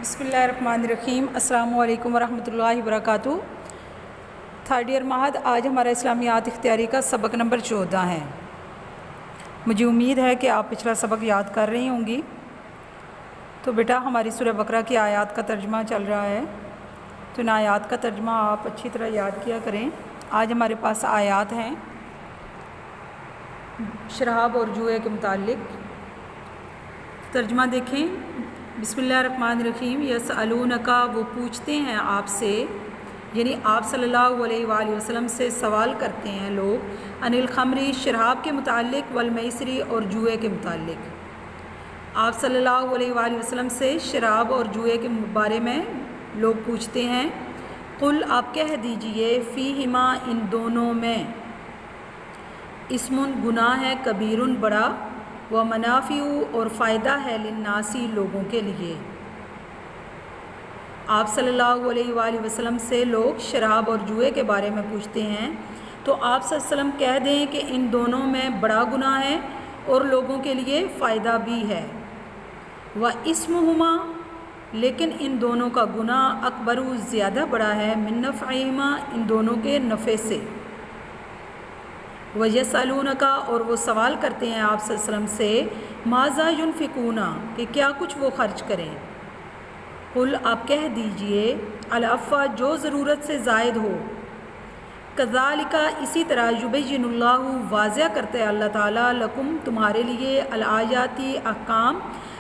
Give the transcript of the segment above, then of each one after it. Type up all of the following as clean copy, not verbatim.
بسم اللہ الرحمن الرحیم۔ السلام علیکم ورحمۃ اللہ وبرکاتہ۔ تھرڈ ایئر مہد، آج ہمارا اسلامیات اختیاری کا سبق نمبر 14 ہے۔ مجھے امید ہے کہ آپ پچھلا سبق یاد کر رہی ہوں گی۔ تو بیٹا ہماری سورہ بقرہ کی آیات کا ترجمہ چل رہا ہے، تو ان آیات کا ترجمہ آپ اچھی طرح یاد کیا کریں۔ آج ہمارے پاس آیات ہیں شراب اور جوئے کے متعلق۔ ترجمہ دیکھیں۔ بسم اللہ الرحمن الرحیم۔ یسألونک، وہ پوچھتے ہیں آپ سے، یعنی آپ صلی اللہ علیہ وآلہ وسلم سے سوال کرتے ہیں لوگ، عن الخمری، شراب کے متعلق، والمیسری، اور جوئے کے متعلق۔ آپ صلی اللہ علیہ وآلہ وسلم سے شراب اور جوئے کے بارے میں لوگ پوچھتے ہیں۔ قل، آپ کہہ دیجئے، فیہما، ان دونوں میں، اسم، گناہ ہے، کبیر، بڑا، و منافع، اور فائدہ ہے، للناسی، لوگوں کے لیے۔ آپ صلی اللہ علیہ وآلہ وسلم سے لوگ شراب اور جوئے کے بارے میں پوچھتے ہیں، تو آپ صلی اللہ علیہ وسلم کہہ دیں کہ ان دونوں میں بڑا گناہ ہے اور لوگوں کے لیے فائدہ بھی ہے۔ وَإِسْمُهُمَا، لیکن ان دونوں کا گناہ، اکبر، زیادہ بڑا ہے، من نفعہما، ان دونوں کے نفع سے۔ وَيَسْأَلُونَكَ، اور وہ سوال کرتے ہیں آپ صلی اللہ علیہ وسلم سے، ماذا ينفقون، کہ کیا کچھ وہ خرچ کریں۔ قل، آپ کہہ دیجئے، العفو، جو ضرورت سے زائد ہو، کذالک، اسی طرح، یبین اللہ، واضح کرتا ہے اللہ تعالیٰ، لکم، تمہارے لیے، الآیات، احکام،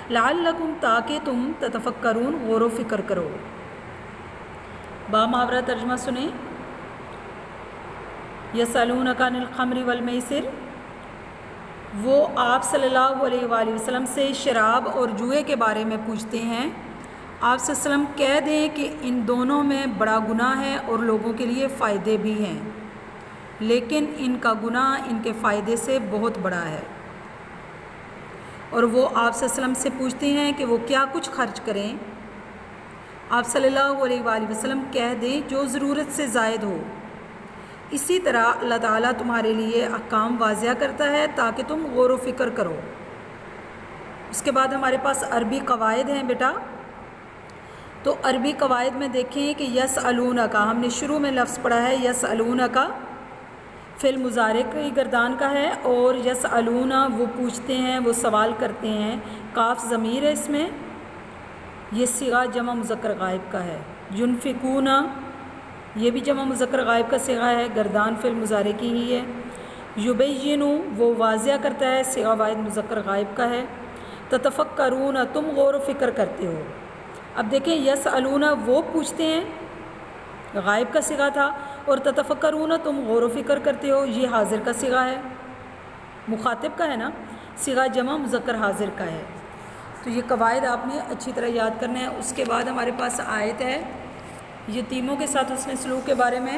لعلکم، تاکہ تم، تتفکرون، غور و فکر کرو۔ بامحاورہ ترجمہ سنیں۔ یسألونک عن الخمر والمیسر، وہ آپ صلی اللہ علیہ وآلہ وسلم سے شراب اور جوئے کے بارے میں پوچھتے ہیں۔ آپ صلی اللہ علیہ وسلم کہہ دیں کہ ان دونوں میں بڑا گناہ ہے اور لوگوں کے لیے فائدے بھی ہیں، لیکن ان کا گناہ ان کے فائدے سے بہت بڑا ہے۔ اور وہ آپ صلی اللہ علیہ وسلم سے پوچھتے ہیں کہ وہ کیا کچھ خرچ کریں۔ آپ صلی اللہ علیہ وآلہ وسلم کہہ دیں جو ضرورت سے زائد ہو۔ اسی طرح اللہ تعالیٰ تمہارے لیے احکام واضح کرتا ہے تاکہ تم غور و فکر کرو۔ اس کے بعد ہمارے پاس عربی قواعد ہیں بیٹا۔ تو عربی قواعد میں دیکھیں کہ یسألونک، ہم نے شروع میں لفظ پڑھا ہے یسألونک، فعل مضارع کی گردان کا ہے، اور یسألون، وہ پوچھتے ہیں، وہ سوال کرتے ہیں، کاف ضمیر ہے اس میں، یہ صیغہ جمع مذکر غائب کا ہے۔ ینفقون، یہ بھی جمع مذکر غائب کا صیغہ ہے، گردان فعل مضارع کی ہی ہے۔ یبین، وہ واضح کرتا ہے، صیغہ واحد مذکر غائب کا ہے۔ تتفکرون، تم غور و فکر کرتے ہو۔ اب دیکھیں یسألون، وہ پوچھتے ہیں، غائب کا صیغہ تھا، اور تتفکرون، تم غور و فکر کرتے ہو، یہ حاضر کا صیغہ ہے، مخاطب کا ہے نا، صیغہ جمع مذکر حاضر کا ہے۔ تو یہ قواعد آپ نے اچھی طرح یاد کرنا ہے۔ اس کے بعد ہمارے پاس آیت ہے یتیموں کے ساتھ حسن سلوک کے بارے میں،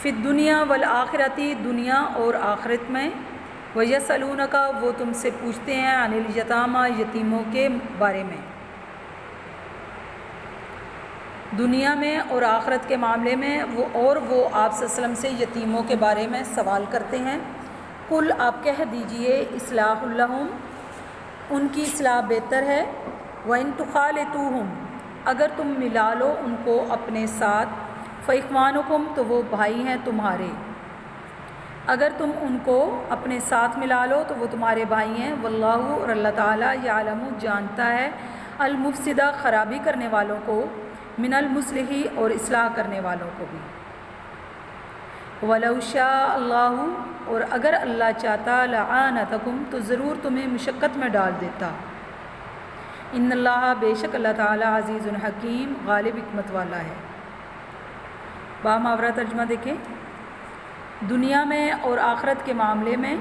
فی الدنیا والآخرتی، دنیا اور آخرت میں، ویسألونک، وہ تم سے پوچھتے ہیں، عن الیتامی، یتیموں کے بارے میں، دنیا میں اور آخرت کے معاملے میں، وہ آپ صلی اللہ علیہ وسلم سے یتیموں کے بارے میں سوال کرتے ہیں۔ قل، آپ کہہ دیجئے، اصلاح لہم، ان کی اصلاح بہتر ہے، وَإِن تُخَالِطُوهُمْ، اگر تم ملا لو ان کو اپنے ساتھ، فَإِخْوَانُكُمْ، تو وہ بھائی ہیں تمہارے، اگر تم ان کو اپنے ساتھ ملا لو تو وہ تمہارے بھائی ہیں۔ واللہ، اور اللہ تعالیٰ، یعلم، جانتا ہے، المفسدہ، خرابی کرنے والوں کو، من المصلح، اور اصلاح کرنے والوں کو بھی۔ وَلَوْ شَاءَ اللَّهُ، اور اگر اللہ چاہتا، لَعَانَتَكُمْ، تو ضرور تمہیں مشقت میں ڈال دیتا۔ ان اللہ، بے شک اللہ تعالیٰ، عزیز الحکیم، غالب حکمت والا ہے۔ بامحاورہ ترجمہ دیکھیں۔ دنیا میں اور آخرت کے معاملے میں،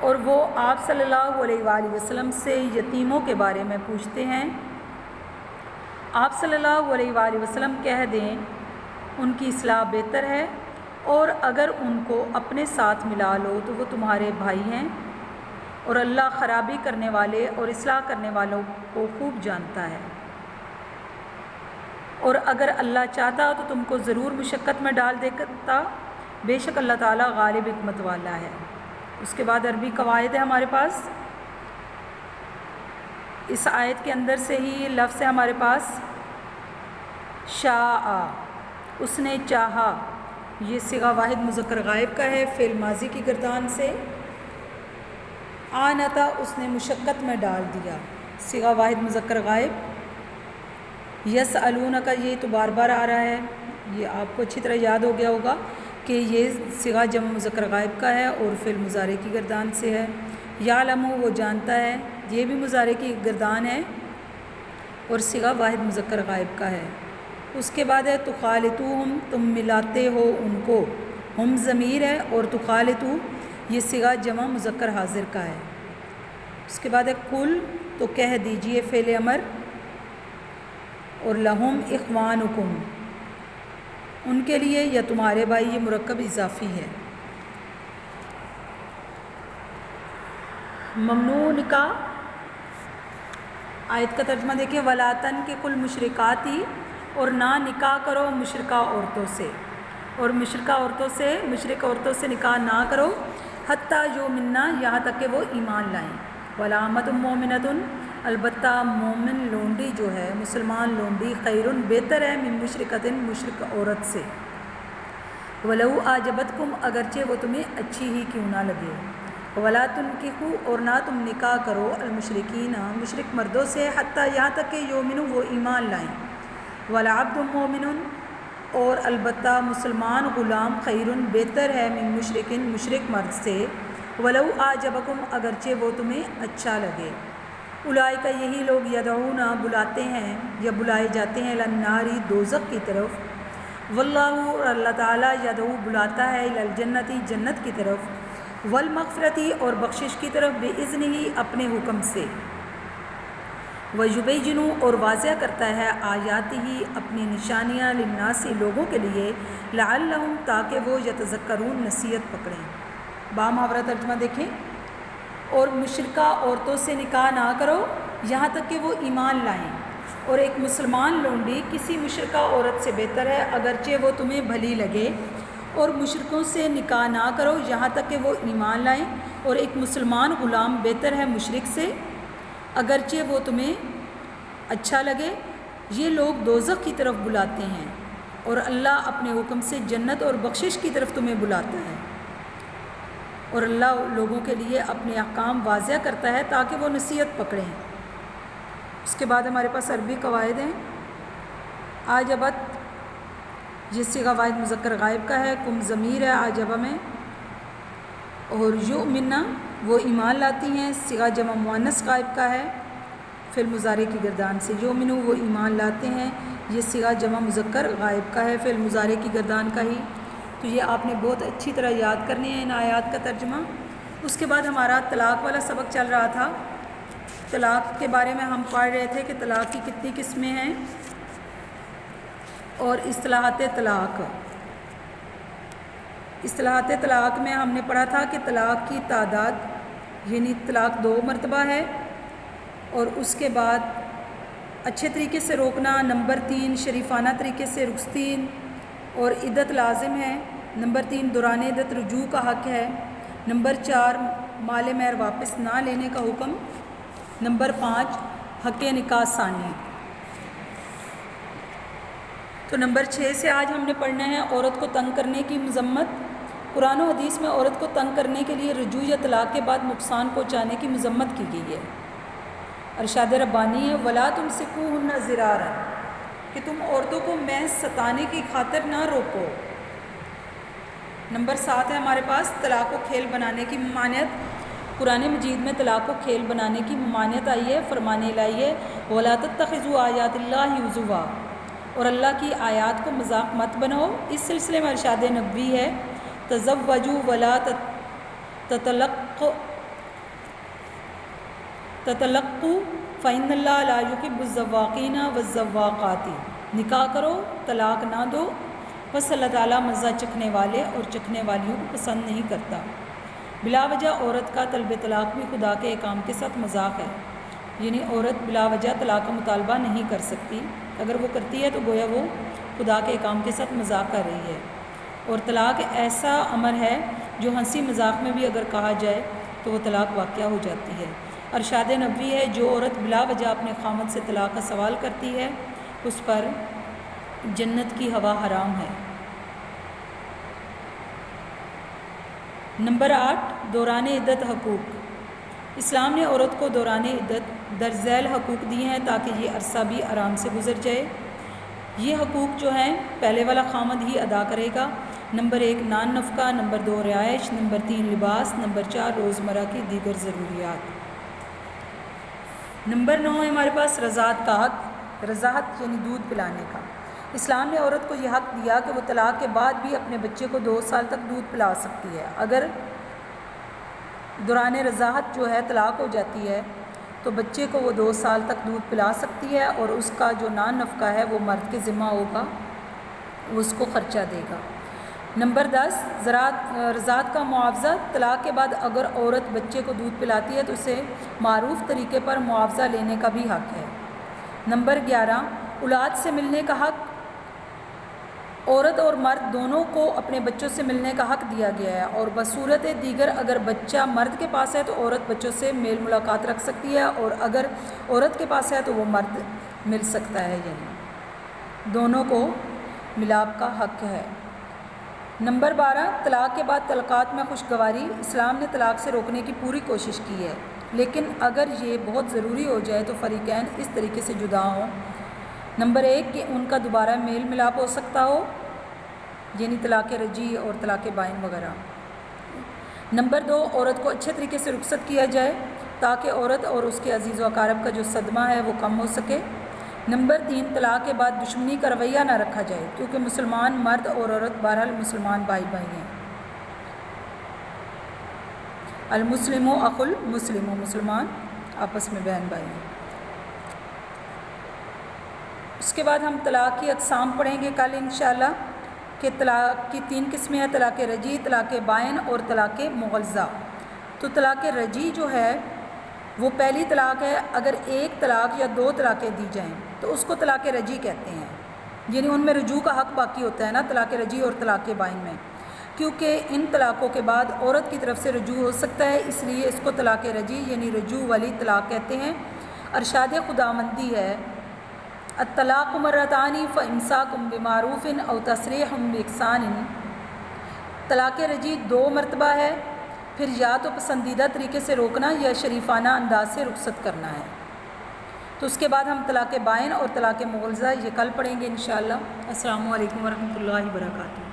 اور وہ آپ صلی اللہ علیہ وآلہ وسلم سے یتیموں کے بارے میں پوچھتے ہیں۔ آپ صلی اللہ علیہ وآلہ وسلم کہہ دیں ان کی اصلاح بہتر ہے، اور اگر ان کو اپنے ساتھ ملا لو تو وہ تمہارے بھائی ہیں، اور اللہ خرابی کرنے والے اور اصلاح کرنے والوں کو خوب جانتا ہے۔ اور اگر اللہ چاہتا تو تم کو ضرور مشقت میں ڈال دیتا، بے شک اللہ تعالیٰ غالب حکمت والا ہے۔ اس کے بعد عربی قواعد ہے ہمارے پاس۔ اس آیت کے اندر سے ہی لفظ ہے ہمارے پاس شاء، اس نے چاہا، یہ صیغہ واحد مذکر غائب کا ہے فعل ماضی کی گردان سے. آنتا، اس نے مشقت میں ڈال دیا، صیغہ واحد مذکر غائب. یسألون کا یہ تو بار بار آ رہا ہے، یہ آپ کو اچھی طرح یاد ہو گیا ہوگا کہ یہ صیغہ جمع مذکر غائب کا ہے اور فعل مضارع کی گردان سے ہے. یعلم، وہ جانتا ہے، یہ بھی مضارع کی گردان ہے اور صیغہ واحد مذکر غائب کا ہے. اس کے بعد ہے تخالطوہم، تم ملاتے ہو ان کو، ہم ضمیر ہے اور تخالطو یہ صیغہ جمع مذکر حاضر کا ہے. اس کے بعد ہے کل، تو کہہ دیجئے فعل امر، اور لہم اخوانکم، ان کے لیے یا تمہارے بھائی، یہ مرکب اضافی ہے. ممنوع نکاح، آیت کا ترجمہ دیکھیں، ولا تنکحوا المشرکات، اور نہ نکاح کرو مشرکہ عورتوں سے، اور مشرکہ عورتوں سے، مشرک عورتوں سے نکاح نہ کرو، حتیٰ یؤمنن، یہاں تک کہ وہ ایمان لائیں. ولامۃ مؤمنۃ، البتہ مومن لونڈی جو ہے، مسلمان لونڈی، خیرٌ بہتر ہے، من مشرکۃ، مشرک عورت سے. ولو اعجبتکم، اگرچہ وہ تمہیں اچھی ہی کیوں نہ لگے. ولا تنکحوا، اور نہ تم نکاح کرو، المشرکین، مشرک مردوں سے، حتیٰ یہاں تک کہ یؤمنوا، وہ ایمان لائیں. ولعبد مومن، اور البتہ مسلمان غلام، خیرٌ بہتر ہے، من مشرکن، مشرک مرد سے. ولو اعجبکم، اگرچہ وہ تمہیں اچھا لگے. اولئک، یہی لوگ، یدعون، بلاتے ہیں یا بلائے جاتے ہیں، الی النار، دوزخ کی طرف. واللہ، اور اللہ تعالیٰ، یدعو، بلاتا ہے، الی الجنت، جنت کی طرف. والمغفرۃ، اور بخشش کی طرف، باذنہ، اپنے حکم سے. ویبین، اور واضح کرتا ہے، آیاتہ، اپنی نشانیاں، للناس، لوگوں کے لیے، لعلہم، تاکہ وہ یتذکرون، نصیحت پکڑیں. بامحاورہ ترجمہ دیکھیں، اور مشرکہ عورتوں سے نکاح نہ کرو یہاں تک کہ وہ ایمان لائیں، اور ایک مسلمان لونڈی کسی مشرکہ عورت سے بہتر ہے اگرچہ وہ تمہیں بھلی لگے. اور مشرکوں سے نکاح نہ کرو یہاں تک کہ وہ ایمان لائیں، اور ایک مسلمان غلام بہتر ہے مشرک سے اگرچہ وہ تمہیں اچھا لگے. یہ لوگ دوزخ کی طرف بلاتے ہیں، اور اللہ اپنے حکم سے جنت اور بخشش کی طرف تمہیں بلاتا ہے. اور اللہ لوگوں کے لیے اپنے احکام واضح کرتا ہے تاکہ وہ نصیحت پکڑیں. اس کے بعد ہمارے پاس عربی قواعد ہیں. آجبت، یہ صیغہ واحد مذکر غائب کا ہے، کم ضمیر ہے آجبہ میں. اور یؤمنہ، وہ ایمان لاتی ہیں، صیغہ جمع مؤنث غائب کا ہے فعل مضارع کی گردان سے. یؤمنو، وہ ایمان لاتے ہیں، یہ صیغہ جمع مذکر غائب کا ہے فعل مضارع کی گردان کا ہی. تو یہ آپ نے بہت اچھی طرح یاد کرنے ہیں ان آیات کا ترجمہ. اس کے بعد ہمارا طلاق والا سبق چل رہا تھا. طلاق کے بارے میں ہم پڑھ رہے تھے کہ طلاق کی کتنی قسمیں ہیں اور اصطلاحات طلاق. اصطلاحات طلاق میں ہم نے پڑھا تھا کہ طلاق کی تعداد یعنی طلاق 2 مرتبہ ہے، اور اس کے بعد اچھے طریقے سے روکنا. نمبر 3 شریفانہ طریقے سے رخصتی اور عدت لازم ہے. نمبر 3 دوران عدت رجوع کا حق ہے. نمبر 4 مال مہر واپس نہ لینے کا حکم. نمبر 5 حق نکاح ثانی. تو نمبر 6 سے آج ہم نے پڑھنا ہے عورت کو تنگ کرنے کی مذمت. قرآن و حدیث میں عورت کو تنگ کرنے کے لیے رجوع یا طلاق کے بعد نقصان پہنچانے کی مذمت کی گئی ہے. ارشاد ربانی ہے، ولا تمسکوہن ضرارا، کہ تم عورتوں کو محض ستانے کی خاطر نہ روکو. نمبر 7 ہے ہمارے پاس طلاق کو کھیل بنانے کی ممانعت. قرآن مجید میں طلاق کو کھیل بنانے کی ممانعت آئی ہے. فرمان الہی ہے، ولا تتخذوا آیات اللہ ہزوا، اور اللہ کی آیات کو مذاق مت بناؤ. اس سلسلے میں ارشاد نبوی ہے، تزوجوا ولا تطلقوا فإن اللہ لا يحب الزواقین والزواقات. نکاح کرو، طلاق نہ دو، بس اللہ تعالیٰ مزہ چکھنے والے اور چکھنے والیوں کو پسند نہیں کرتا. بلا وجہ عورت کا طلب طلاق بھی خدا کے احکام کے ساتھ مذاق ہے. یعنی عورت بلا وجہ طلاق کا مطالبہ نہیں کر سکتی. اگر وہ کرتی ہے تو گویا وہ خدا کے احکام کے ساتھ مذاق کر رہی ہے. اور طلاق ایسا امر ہے جو ہنسی مذاق میں بھی اگر کہا جائے تو وہ طلاق واقعہ ہو جاتی ہے. ارشاد نبوی ہے جو عورت بلا وجہ اپنے خامد سے طلاق کا سوال کرتی ہے اس پر جنت کی ہوا حرام ہے۔ نمبر 8 دوران عدت حقوق۔ اسلام نے عورت کو دوران عدت درج ذیل حقوق دیے ہیں تاکہ یہ عرصہ بھی آرام سے گزر جائے۔ یہ حقوق جو ہیں پہلے والا خامد ہی ادا کرے گا۔ نمبر 1 نان نفقہ، نمبر 2 رہائش، نمبر 3 لباس، نمبر 4 روزمرہ کی دیگر ضروریات۔ نمبر 9 ہے ہمارے پاس رضاعت کا حق۔ رضاعت یعنی دودھ پلانے کا۔ اسلام نے عورت کو یہ حق دیا کہ وہ طلاق کے بعد بھی اپنے بچے کو 2 سال تک دودھ پلا سکتی ہے۔ اگر دوران رضاعت جو ہے طلاق ہو جاتی ہے تو بچے کو وہ 2 سال تک دودھ پلا سکتی ہے اور اس کا جو نان نفقہ ہے وہ مرد کے ذمہ ہوگا، وہ اس کو خرچہ دے گا۔ نمبر 10 رضاعت کا معاوضہ۔ طلاق کے بعد اگر عورت بچے کو دودھ پلاتی ہے تو اسے معروف طریقے پر معاوضہ لینے کا بھی حق ہے۔ نمبر 11 اولاد سے ملنے کا حق۔ عورت اور مرد دونوں کو اپنے بچوں سے ملنے کا حق دیا گیا ہے، اور بصورت دیگر اگر بچہ مرد کے پاس ہے تو عورت بچوں سے میل ملاقات رکھ سکتی ہے، اور اگر عورت کے پاس ہے تو وہ مرد مل سکتا ہے، یعنی دونوں کو ملاپ کا حق ہے۔ نمبر 12 طلاق کے بعد تعلقات میں خوشگواری۔ اسلام نے طلاق سے روکنے کی پوری کوشش کی ہے، لیکن اگر یہ بہت ضروری ہو جائے تو فریقین اس طریقے سے جدا ہوں۔ نمبر 1 کہ ان کا دوبارہ میل ملاپ ہو سکتا ہو، یعنی طلاق رجعی اور طلاق بائن وغیرہ۔ نمبر 2 عورت کو اچھے طریقے سے رخصت کیا جائے تاکہ عورت اور اس کے عزیز و اقارب کا جو صدمہ ہے وہ کم ہو سکے۔ نمبر 3 طلاق کے بعد دشمنی کا رویہ نہ رکھا جائے، کیونکہ مسلمان مرد اور عورت بہرحال مسلمان بھائی بھائی ہیں۔ المسلم اخو المسلم، مسلمان آپس میں بہن بھائی ہیں۔ اس کے بعد ہم طلاق کی اقسام پڑھیں گے کل انشاءاللہ، کہ طلاق کی 3 قسمیں ہیں: طلاق رجعی، طلاق بائن اور طلاق مغلظہ۔ تو طلاق رجعی جو ہے وہ پہلی طلاق ہے، اگر 1 طلاق یا 2 طلاقیں دی جائیں تو اس کو طلاق رجعی کہتے ہیں، یعنی ان میں رجوع کا حق باقی ہوتا ہے نا طلاق رجعی اور طلاق بائن میں، کیونکہ ان طلاقوں کے بعد عورت کی طرف سے رجوع ہو سکتا ہے، اس لیے اس کو طلاق رجعی یعنی رجوع والی طلاق کہتے ہیں۔ ارشاد خداوندی ہے الطلاق مرتان فامساک بمعروف او تسریح باحسان۔ طلاق رجعی 2 مرتبہ ہے، پھر یا تو پسندیدہ طریقے سے روکنا یا شریفانہ انداز سے رخصت کرنا ہے۔ تو اس کے بعد ہم طلاق بائن اور طلاق مغلظہ یہ کل پڑھیں گے انشاءاللہ۔ السلام علیکم ورحمۃ اللہ وبرکاتہ۔